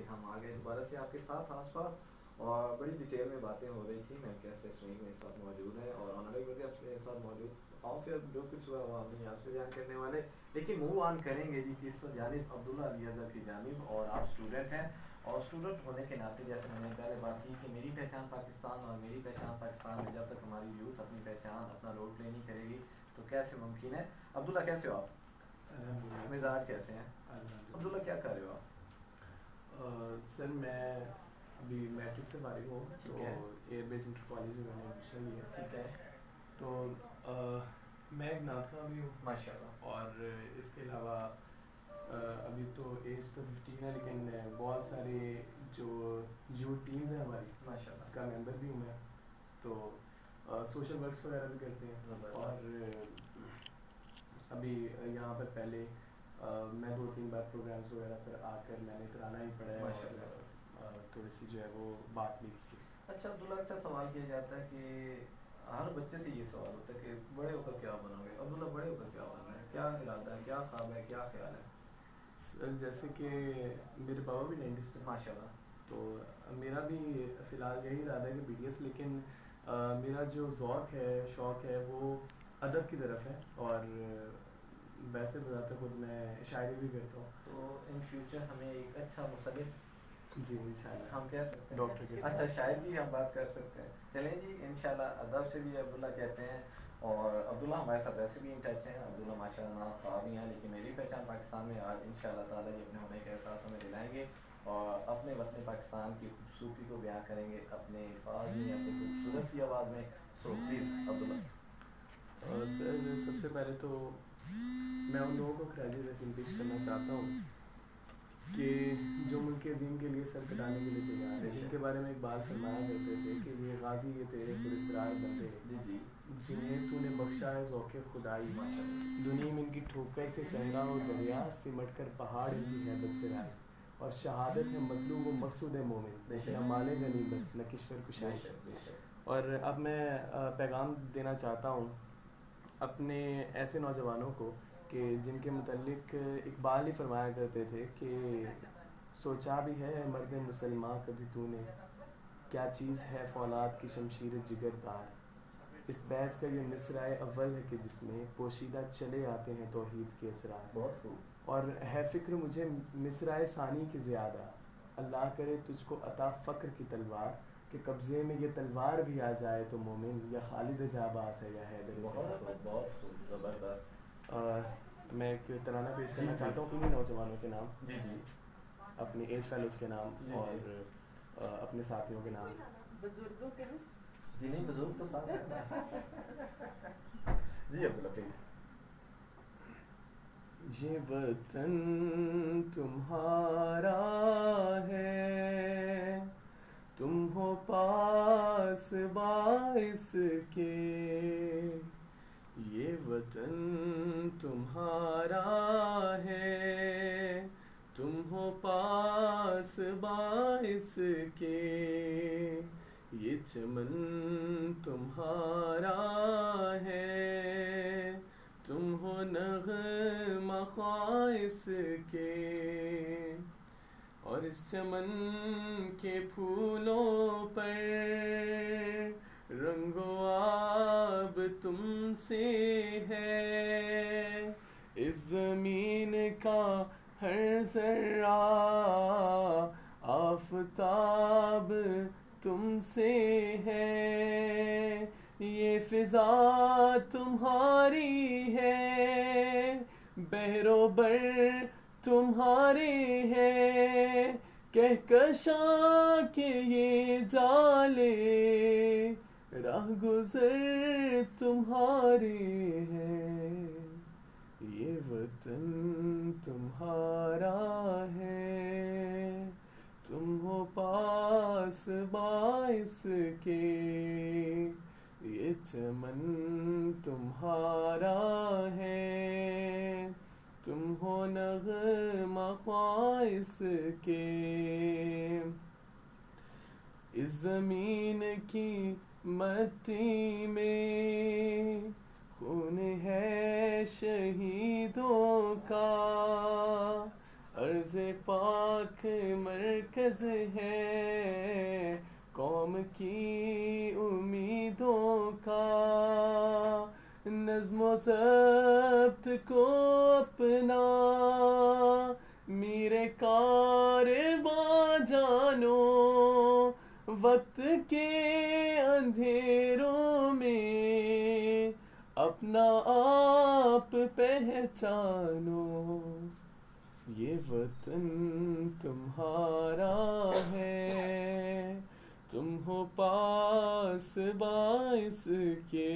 ہم آ گئے دوبارہ سے آپ کے ساتھ آس پاس اور بڑی ڈیٹیل میں باتیں ہو رہی تھی. میں کیسے سوئنگ میرے ساتھ موجود ہے اور آنریبل گیسٹ میرے ساتھ موجود. آف ایئر جو کچھ ہوا وہ ہم یہاں سے بیان کرنے والے, لیکن موو آن کریں گے جی کس جانب عبداللہ علی اظہر کی جانب. اور آپ اسٹوڈنٹ ہیں اور اسٹوڈنٹ ہونے کے ناطے جیسے میں نے پہلے بات کی کہ میری پہچان پاکستان اور میری پہچان پاکستان میں جب تک ہماری یوتھ اپنی پہچان اپنا رول پلے نہیں کرے گی تو کیسے ممکن ہے. عبداللہ کیسے ہو آپ؟ مزاج کیسے ہیں عبداللہ؟ کیا کر رہے ہو آپ؟ سر میں ابھی میٹرک سے فارغ ہوں تو ہے. ایئر بیس انٹر کالج میں نے ایڈمیشن لیا. ٹھیک ہے. تو میں ایک نعت خواں بھی ہوں ماشاء اللہ. اور اس کے علاوہ ابھی تو ایج تو 15 ہے لیکن بہت سارے جو یوتھ ٹیمز ہیں ہماری ماشاء اللہ. اس کا ممبر بھی ہوں میں. تو سوشل ورکس وغیرہ بھی کرتے ہیں. زبردست. اور ابھی یہاں پر پہلے میں 2-3 بار پروگرامس وغیرہ پر آ کر میں نے کرانا ہی پڑا ہے ماشاء اللہ. اور تھوڑی سی جو ہے وہ بات بھی کی. اچھا عبداللہ اکثر سوال کیا جاتا ہے کہ ہر بچے سے یہ سوال ہوتا ہے کہ بڑے ہو کر کیا بنو گے. عبداللہ بڑے ہو کر کیا بننا ہے, کیا ارادہ ہے, کیا خواب ہے, کیا خیال ہے؟ جیسے کہ میرے بابا بھی ڈینٹسٹ ہیں ماشاء اللہ. تو میرا بھی فی الحال یہی ارادہ ہے کہ بی ڈی ایس, لیکن میرا جو ذوق ہے شوق ہے وہ ادب کی طرف ہے. اور ویسے بذات خود میں شاعری بھی کرتا ہوں. تو ان فیوچر ہمیں ایک اچھا مصنف جی انشاءاللہ ہم کہہ سکتے ہیں, ڈاکٹر کے اچھا شاعر بھی ہم بات کر سکتے ہیں. چلیں جی انشاءاللہ ادب سے بھی عبداللہ کہتے ہیں. اور عبداللہ ہمارے ساتھ ویسے بھی ان ٹچ ہیں. عبداللہ ماشاء اللہ خواب ہی ہیں لیکن میری پہچان پاکستان میں آج انشاءاللہ تعالیٰ یہ اپنے ہونے کا احساس ہمیں دلائیں گے اور اپنے وطن پاکستان کی خوبصورتی کو بیان کریں گے اپنے الفاظ میں, اپنی خوبصورت سی آواز میں. سو پلیز عبداللہ. سر سب سے پہلے تو میں ان لوگوں کو خراج تحسین پیش کرنا چاہتا ہوں کہ جو ملک عظیم کے لیے سر کٹانے کے لیے تیار ہے, جن کے بارے میں ایک بات فرمایا کرتے تھے کہ یہ غازی یہ تیرے پراسرار بندے جی جی جنہیں تو نے بخشا ہے ذوق خدائی. ماشاء اللہ. دنیا میں ان کی ٹھوکر سے صحرا و دریا سمٹ کر پہاڑ ان کی ہیبت سے رائے. اور شہادت ہے مطلوب و مقصود مومن, بے شک. نہ مال غنیمت نہ کشور بے کشائی. شک بے شک. اور اب میں پیغام دینا چاہتا ہوں اپنے ایسے نوجوانوں کو کہ جن کے متعلق اقبال ہی فرمایا کرتے تھے کہ سوچا بھی ہے مرد مسلماں کبھی تو نے, کیا چیز ہے فولاد کی شمشیر جگر دار. اس بیت کا یہ مصرع اول ہے کہ جس میں پوشیدہ چلے آتے ہیں توحید کے اسرار. بہت خوب. اور ہے فکر مجھے مصرع ثانی کی زیادہ, اللہ کرے تجھ کو عطا فقر کی تلوار, کہ قبضے میں یہ تلوار بھی آ جائے تو مومن یا خالد جاباز ہے یا حیدر. بہت خوب بہت خوب زبردست. میں ایک ترانہ پیش جی کرنا جی. چاہتا ہوں انہیں نوجوانوں کے نام, جی جی اپنی ایج فیلوز کے نام جی. اور اپنے ساتھیوں کے نام. بزرگوں کے ہیں. جی نہیں بزرگ تو ساتھ ہیں. جی عبداللہ پلیز. یہ وطن تمہارا ہے, تم ہو پاس باعث کے. یہ وطن تمہارا ہے, تم ہو پاس باعث کے. یہ چمن تمہارا ہے, تم ہو نغمہ خواص کے. اور اس چمن کے پھولوں پر رنگ و آب تم سے ہے, اس زمین کا ہر ذرہ آفتاب تم سے ہے. یہ فضا تمہاری ہے, بحر و بر تمہارے ہیں, کہکشاں کے یہ جالے راہ گزر تمہارے ہیں. یہ وطن تمہارا ہے, تم ہو پاس باعث کے. یہ چمن تمہارا ہے, تم ہو نغمہ خواص کے. اس زمین کی مٹی میں خون ہے شہیدوں کا, عرض پاک مرکز ہے قوم کی امیدوں کا، نظم و ضبط کو اپنا میرے کارواں جانو، وقت کے اندھیروں میں اپنا آپ پہچانو، یہ وطن تمہارا ہے، تم ہو پاس باعث کے،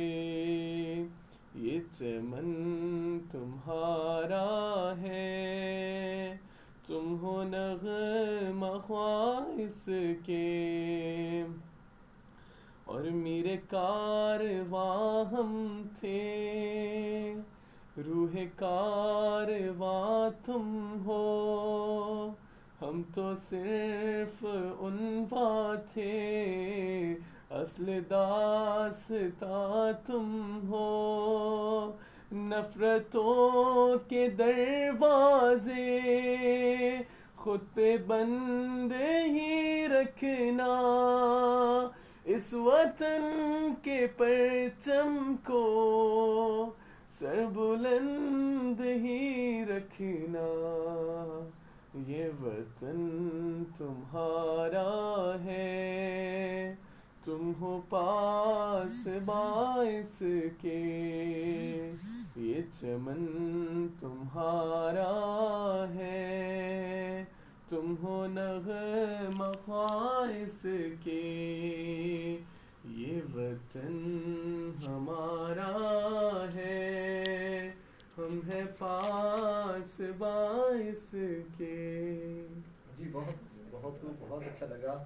یہ چمن تمہارا ہے، تم ہو نغمہ خواہ اس کے، اور میرے کارواں ہم تھے، روح کارواں تم ہو، ہم تو صرف عنواں تھے، اصل داستاں تم ہو، نفرتوں کے دروازے خود پہ بند ہی رکھنا، اس وطن کے پرچم کو سر بلند ہی رکھنا، یہ وطن تمہارا ہے، تم ہو پاس باعث کے، یہ چمن تمہارا ہے، تم ہو نغمہ خواہ اس کے، یہ وطن ہمارا ہے، ہم ہیں پاس باعث کے۔ جی بہت اچھا لگا،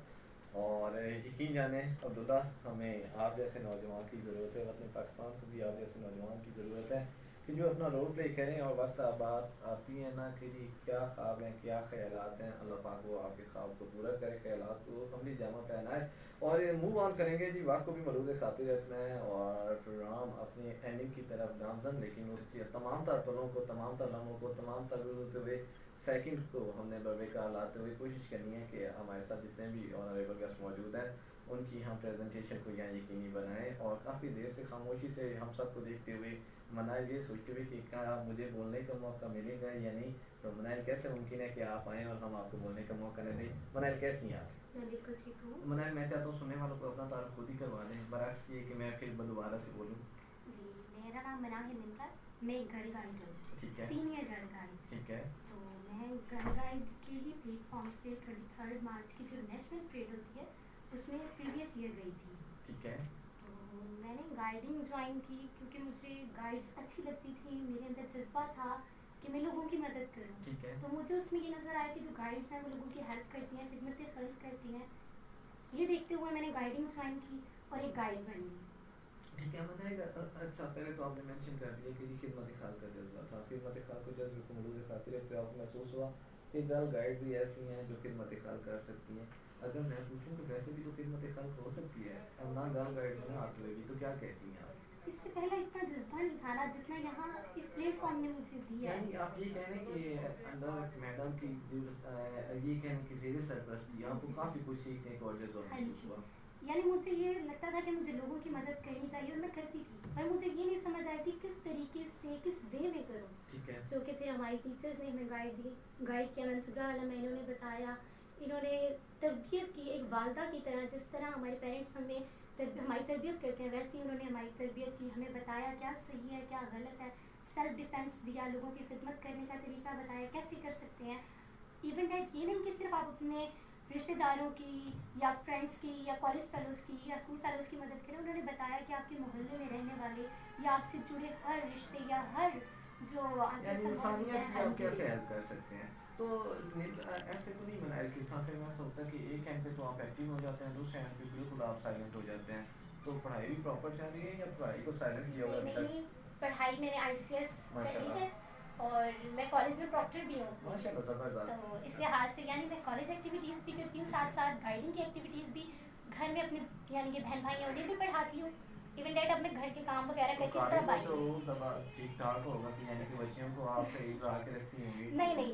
اور یقین جانیں عبداللہ، ہمیں آپ جیسے نوجوان کی ضرورت ہے، وطن پاکستان کو بھی آپ جیسے نوجوان کی ضرورت ہے کہ جو اپنا رول پلے کریں، اور وقت بات آتی ہے نا کہ جی کیا خواب ہیں، کیا خیالات ہیں، اللہ پاک وہ آپ کے خواب کو پورا کرے، خیالات کو عملی جامہ پہنائے، اور موو آن کریں گے جی، وقت کو بھی ملحوظ خاطر رکھنا ہے، اور پروگرام اپنی اینڈنگ کی طرف گامزن، لیکن اس تمام تر پلوں کو، تمام تر لمحوں کو، تمام تر گزرتے ہوئے سیکنڈ کو ہم نے برقرار لاتے ہوئے کوشش کرنی ہے کہ ہمارے ساتھ جتنے بھی آنریبل گیسٹ موجود ہیں ان کی ہم پریزنٹیشن کو یہاں یقینی بنائیں، اور کافی دیر سے خاموشی سے ہم سب کو دیکھتے ہوئے منائل یہ سوچتے ہوئے کہ کیا مجھے بولنے کا موقع ملے گا یا نہیں، تو منائل کیسے ممکن ہے کہ آپ آئیں اور ہم آپ کو بولنے کا موقع نہ دیں؟ منائل کیسی ہیں آپ؟ میں بالکل ٹھیک ہوں۔ منائل میں چاہتا ہوں سننے والوں کو اپنا تعارف خود ہی کروا دیں، برعکس یہ کہ میں پھر دوبارہ سے بولوں۔ جی، میرا نام منال ہے منتر، میں ایک گرل گائیڈ ہوں، ٹھیک ہے، سینئر گرل گائیڈ۔ ٹھیک ہے، تو میں گرل گائیڈ کے ہی پلیٹ فارم سے 23 مارچ کی جو نیشنل پریڈ ہوتی ہے اس میں پریویس ایئر گئی تھی۔ ٹھیک ہے، تو میں نے گائیڈنگ جوائن کی کیونکہ مجھے گائیڈس اچھی لگتی تھی، میرے اندر جذبہ تھا کہ میں لوگوں کی مدد کروں۔ ٹھیک ہے، تو مجھے اس میں یہ نظر آیا کہ جو گائیڈس ہیں وہ لوگوں کی ہیلپ کرتی ہیں، خدمت خلق کرتی ہیں، یہ دیکھتے ہوئے میں نے گائیڈنگ جوائن کی اور ایک گائیڈ بن گئی۔ ٹھیک ہے، منائل اچھا پہلے تو آپ نے مینشن کر دیا کہ یہ خدمت خلق کا جذبہ تھا، خدمت خلق کو جذبے کو ملحوظ خاطر رکھتے آپ کو محسوس ہوا کہ گرل گائیڈز ہی ایسی ہیں جو خدمت خلق کر سکتی ہیں۔ اگر میں پوچھوں کہ ویسے بھی تو خدمت خلق ہو سکتی ہے، اب نہ گرل گائیڈ میں ہاتھ لگے گی، تو کیا کہتی ہیں آپ؟ اس سے پہلے اتنا جذبہ نہیں تھا نا جتنا یہاں اس پلیٹ فارم نے مجھے دیا ہے۔ یعنی آپ یہ کہنے کہ انڈر میڈم کی یہ کہنے کہ زیر سرپرستی آپ کو کافی کچھ سیکھنے کو اور جذبہ محسوس ہوا؟ یعنی مجھے یہ لگتا تھا کہ مجھے لوگوں کی مدد کرنی چاہیے اور میں کرتی تھی، پر مجھے یہ نہیں سمجھ آئی تھی کس طریقے سے، کس وے میں کروں۔ ٹھیک ہے، جو کہ پھر ہماری ٹیچرز نے ہمیں گائیڈ کیا، میم صبح عالم ہے، انہوں نے بتایا، انہوں نے تربیت کی ایک والدہ کی طرح، جس طرح ہمارے پیرنٹس ہماری تربیت کرتے ہیں ویسے ہی انہوں نے ہماری تربیت کی، ہمیں بتایا کیا صحیح ہے کیا غلط ہے، سیلف ڈیفینس دیا، لوگوں کی خدمت کرنے کا طریقہ بتایا کیسے کر سکتے ہیں۔ ایون دیٹ یہ نہیں کہ صرف آپ اپنے رشتہ داروں کی یا فرینڈس کی یا کالج فیلوز کی یا اسکول فیلوز کی مدد کریں، انہوں نے بتایا کہ آپ کے محلے میں رہنے والے یا آپ سے جڑے ہر رشتے یا ہر جو یعنی انسانیت کی آپ کیسے ہیلپ کر سکتے ہیں۔ تو ایسے تو نہیں بنایا کہ انسان پھر میں سوچتا کہ ایک ہینڈ پہ تو آپ ایکٹیو ہو جاتے ہیں، دوسرے ہینڈ پہ بالکل آپ سائلنٹ ہو جاتے ہیں، تو پڑھائی بھی پراپر چل رہی ہے یا پڑھائی کو سائلنٹ کیا ہوا ابھی تک؟ پڑھائی میں نے ICS کری ہے اور میں کالج میں پراکٹر بھی ہوں، ماشاء اللہ زبردست۔ تو اس لحاظ سے یعنی میں کالج ایکٹیویٹیز بھی کرتی ہوں، ساتھ ساتھ گائیڈنگ کی ایکٹیویٹیز بھی، گھر میں اپنے یعنی کہ بہن بھائی ہیں انہیں بھی پڑھاتی ہوں، ایون دیٹ اب میں گھر کے کام وغیرہ کرتی ہوں تب آئی ہوں۔ ٹھیک ٹھاک ہوگا کہ یعنی کہ بچیوں کو آپ صحیح پڑھا کے رکھتی ہوں گی؟ نہیں،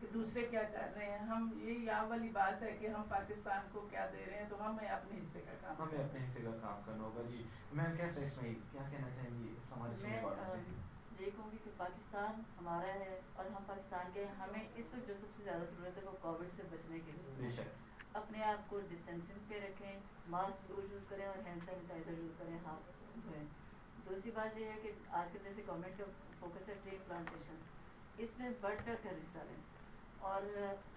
کہ دوسرے کیا کر رہے ہیں. ہم یہ والی بات ہے کہ ہم پاکستان کو کیا دے رہے ہیں, تو ہمیں اپنے حصے کا کام ہمیں اپنے حصے کا کام کرنا ہوگا. جی میم کیسے اس میں کیا کہنا چاہیں گی ہمارے سننے والوں سے؟ یہ کہوں گی کہ پاکستان ہمارا ہے اور ہم پاکستان کے, ہمیں اس وقت جو سب سے زیادہ ضرورت ہے وہ کووڈ سے بچنے کی ضرورت بے ہے. شک اپنے آپ کو ڈسٹینسنگ پہ رکھیں, ماسک ضرور یوز کریں اور ہینڈ سینیٹائزر یوز کریں, ہاتھ دھوئیں. دوسری بات یہ ہے کہ آج کل جیسے گورنمنٹ کا فوکس ہے ٹری پلانٹیشن, اس میں بڑھ چڑھ کر حصہ لیں اور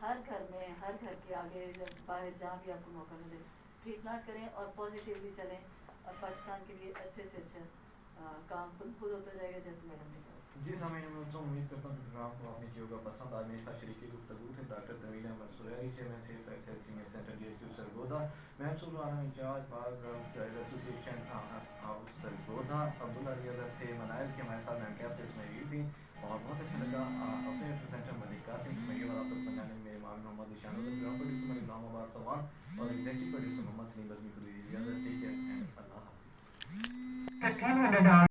ہر گھر میں, ہر گھر کے آگے جب باہر جہاں بھی آپ کو موقع ملے ٹری پلانٹ کریں اور پازیٹیولی چلیں, اور پاکستان کے لیے اچھے سے اچھا کام خود ہوتا جائے گا جیسے میڈم نے کہا. جی سامعین میں تو امید کرتا ہوں کہ پروگرام کو آپ نے کیا ہوگا پسند. آج میرے ساتھ شریک گفتگو تھے ڈاکٹر طویل احمد سریری, چیئرمین سیف ایکسیل senior centre D H Q Sargodha, میم سلو عالم انچارج باغ ایسوسیشن آف سرگودا, عبداللہ ریاض تھے, منائل کے ہمارے ساتھ میم کیسے اس میں بھی تھیں, اور بہت اچھا لگا. اپنے ریپرزینٹر ملک قاسم کی میڈیا والا آپ تک پہنچانے میں امام محمد ذیشان, گراؤنڈ پروڈیوسر ملک اسلام آباد سوان, اور ایگزیکٹو پروڈیوسر محمد سلیم بزمی کو دی اجازت. ٹیک کیئر اینڈ اللہ حافظ.